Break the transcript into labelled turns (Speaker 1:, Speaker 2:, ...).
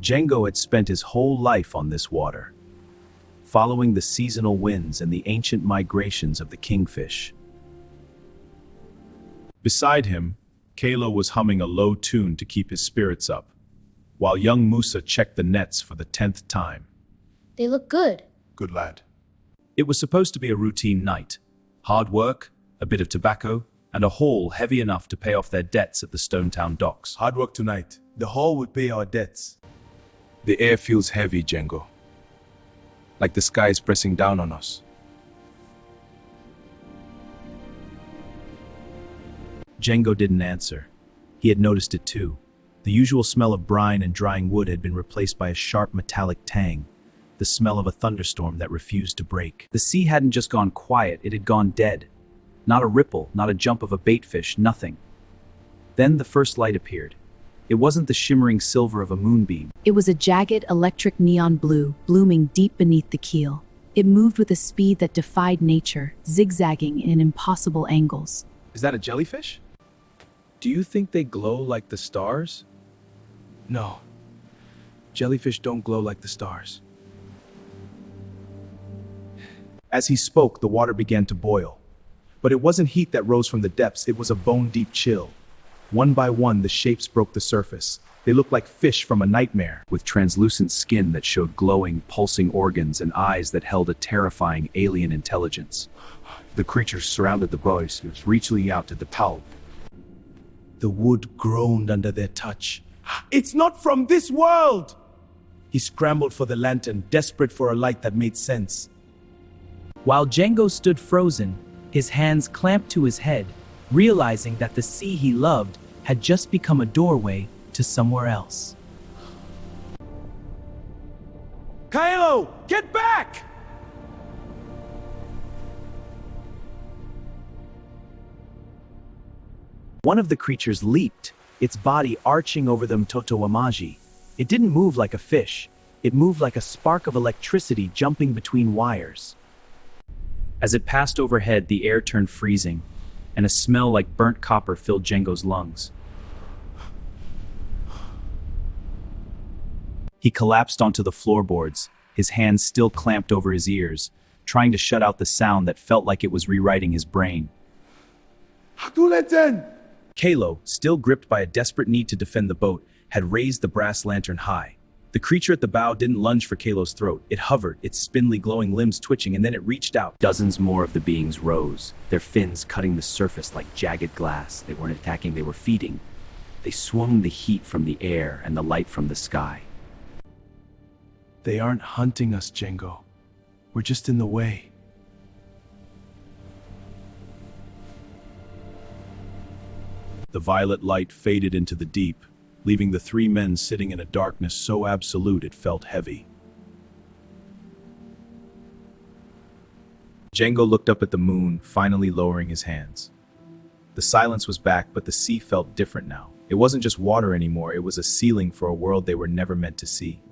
Speaker 1: Django had spent his whole life on this water, following the seasonal winds and the ancient migrations of the kingfish. Beside him, Kalo was humming a low tune to keep his spirits up, while young Musa checked the nets for the 10th time.
Speaker 2: They look good.
Speaker 3: Good lad.
Speaker 1: It was supposed to be a routine night. Hard work, a bit of tobacco, and a haul heavy enough to pay off their debts at the Stonetown docks.
Speaker 3: Hard work tonight. The haul would pay our debts. The air feels heavy, Django. Like the sky is pressing down on us.
Speaker 1: Django didn't answer. He had noticed it too. The usual smell of brine and drying wood had been replaced by a sharp metallic tang, the smell of a thunderstorm that refused to break. The sea hadn't just gone quiet, it had gone dead. Not a ripple, not a jump of a baitfish, nothing. Then the first light appeared. It wasn't the shimmering silver of a moonbeam.
Speaker 4: It was a jagged, electric neon blue, blooming deep beneath the keel. It moved with a speed that defied nature, zigzagging in impossible angles.
Speaker 1: Is that a jellyfish? Do you think they glow like the stars?
Speaker 3: No. Jellyfish don't glow like the stars.
Speaker 1: As he spoke, the water began to boil. But it wasn't heat that rose from the depths, it was a bone-deep chill. One by one, the shapes broke the surface. They looked like fish from a nightmare, with translucent skin that showed glowing, pulsing organs and eyes that held a terrifying alien intelligence. The creatures surrounded the boys, reaching out to the pulp.
Speaker 3: The wood groaned under their touch. It's not from this world! He scrambled for the lantern, desperate for a light that made sense.
Speaker 4: While Django stood frozen, his hands clamped to his head, realizing that the sea he loved had just become a doorway to somewhere else.
Speaker 3: Kylo, get back!
Speaker 1: One of the creatures leaped, its body arching over them Totoamaji. It didn't move like a fish. It moved like a spark of electricity jumping between wires. As it passed overhead, the air turned freezing, and a smell like burnt copper filled Django's lungs. He collapsed onto the floorboards, his hands still clamped over his ears, trying to shut out the sound that felt like it was rewriting his brain. Kalo, still gripped by a desperate need to defend the boat, had raised the brass lantern high. The creature at the bow didn't lunge for Kalo's throat. It hovered, its spindly glowing limbs twitching, and then it reached out. Dozens more of the beings rose, their fins cutting the surface like jagged glass. They weren't attacking, they were feeding. They swung the heat from the air and the light from the sky.
Speaker 3: They aren't hunting us, Django. We're just in the way.
Speaker 1: The violet light faded into the deep, leaving the three men sitting in a darkness so absolute it felt heavy. Django looked up at the moon, finally lowering his hands. The silence was back, but the sea felt different now. It wasn't just water anymore, it was a ceiling for a world they were never meant to see.